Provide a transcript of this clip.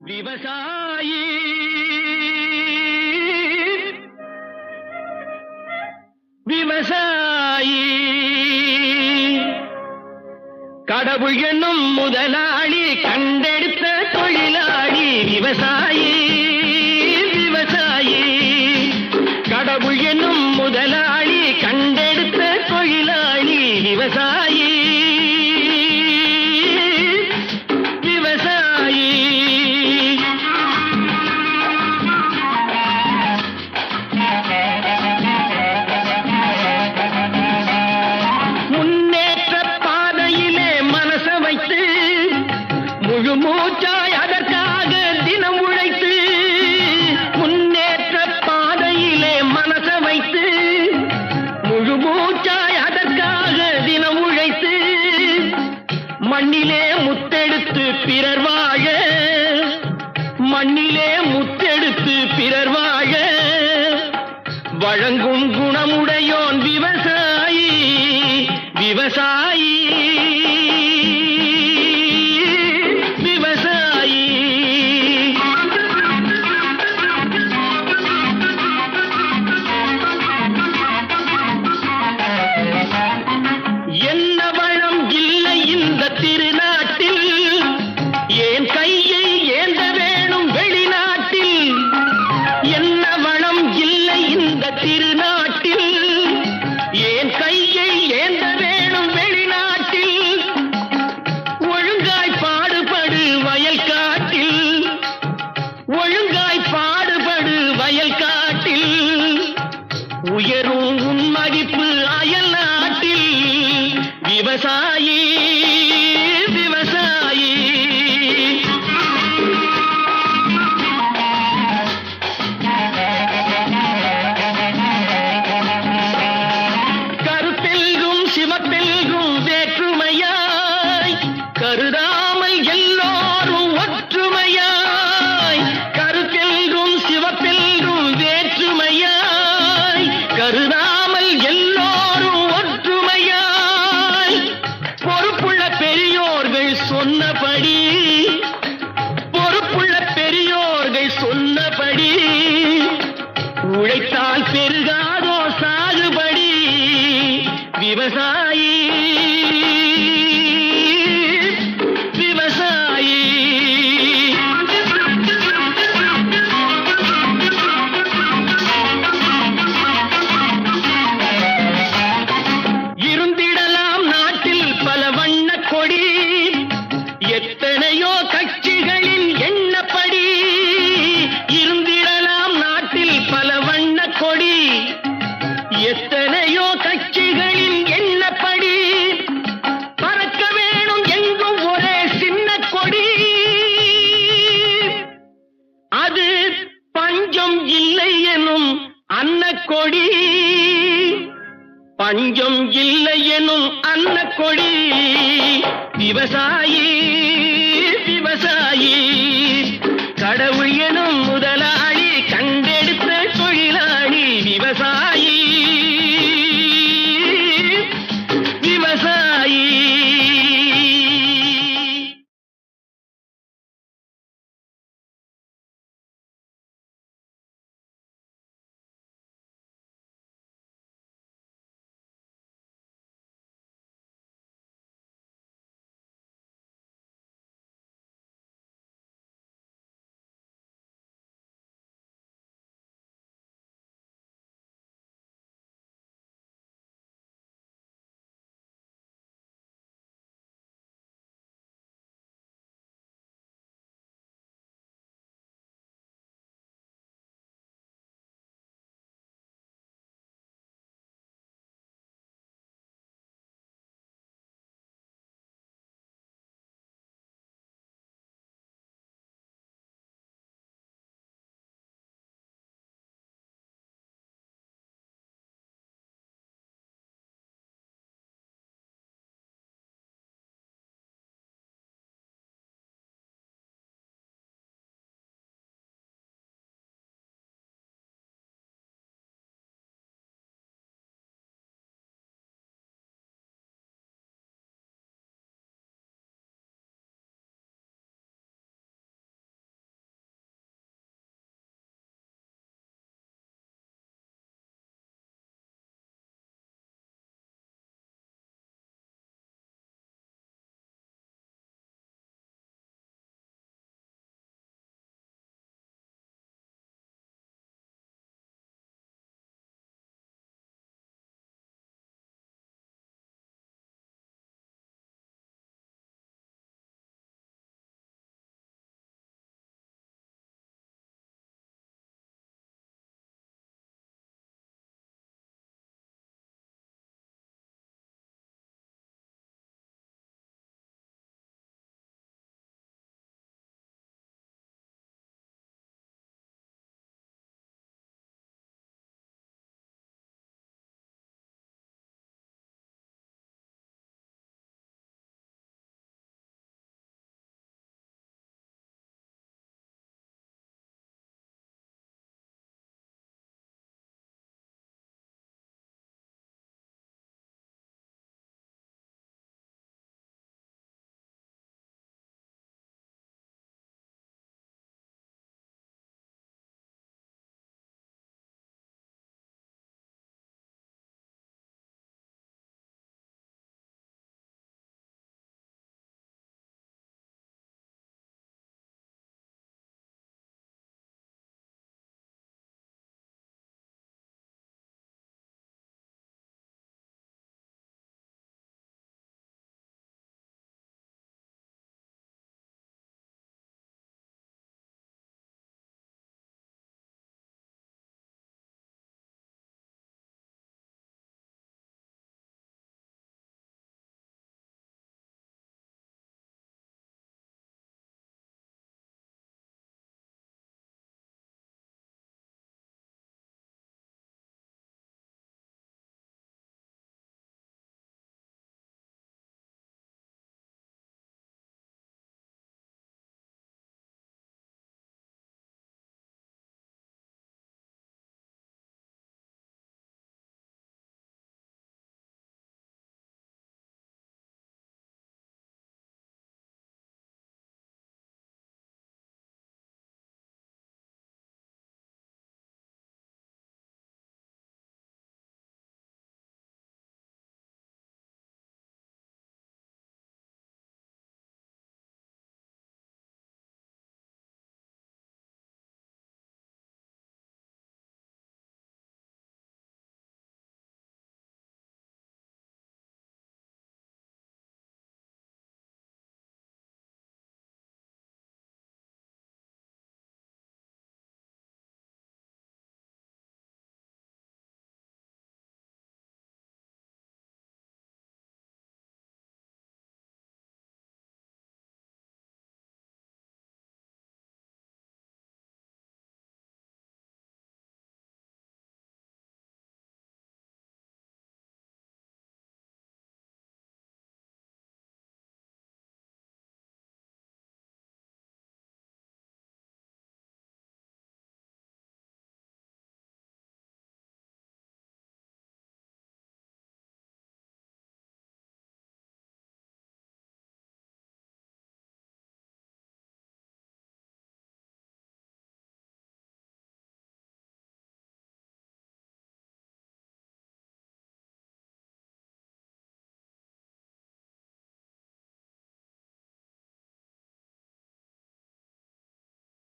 விவசாயி விவசாயி கடவுள் என்னும் முதலாளி கண்டெடுத்த தொழிலாளி விவசாயி விவசாயி கடவுள் என்னும் முதலாளி கண்டெடுத்த தொழிலாளி விவசாயி விவசாயி முன்னேற்ற பாதையிலே மனச வைத்து முழு மூச்சாய் அதற்காக தினம் உழைத்து முன்னேற்ற பாதையிலே மனச வைத்து முழு மூச்சாய் அதற்காக தினம் உழைத்து மண்ணிலே முத்தெடுத்து பிறர் வாழ மண்ணிலே முத்தெடுத்து பிறர் வாழ வழங்கும் குணமுடையோன் விவசாயி விவசாயி விவசாயி என்ன வளம் இல்லை இந்த திருநாட்டில் ஏன் கையை ஏந்த வேணும் வெளிநாட்டில் என்ன வளம் இல்லை இந்த திருநாட்டில் ஏன் கையை ஏந்த வேணும் வெளிநாட்டில் ஒழுங்காய் பாடுபடு வயல் காட்டில் ஒழுங்காய் பாடுபடு வயல் காட்டில் உயரும் உன் மதிப்பு அயல் நாட்டில் விவசாயி விவசாயி கருத்தெல்கும் சிவத்தெல்கும் வேற்றுமையாய் கருதாமல் எல்லோரும் ஒற்றுமையாய் கருத்தெல்கும் சிவத்தெல்கும் வேற்றுமையாய் கருதாமல் எல்லோரும் ஒற்றுமையாய் பொறுப்புள்ள பெரியோர்கள் சொன்னபடி பொறுப்புள்ள பெரியோர்கள் சொன்னபடி உழைத்தால் பெருகாதோ சாகுபடி விவசாயி விவசாயி இருந்திடலாம் நாட்டில் பல வண்ண கொடி எத்தனையோ கட்சிகளின் எண்ணப்படி இருந்திடலாம் நாட்டில் பல வண்ண கொடி எத்தனையோ கட்சிகளின் எண்ணப்படி பறக்க வேணும் எங்கும் ஒரே சின்ன கொடி அது பஞ்சம் இல்லை எனும் அன்னக்கொடி பஞ்சம் இல்லை எனும் அன்னக்கொடி விவசாயி விவசாயி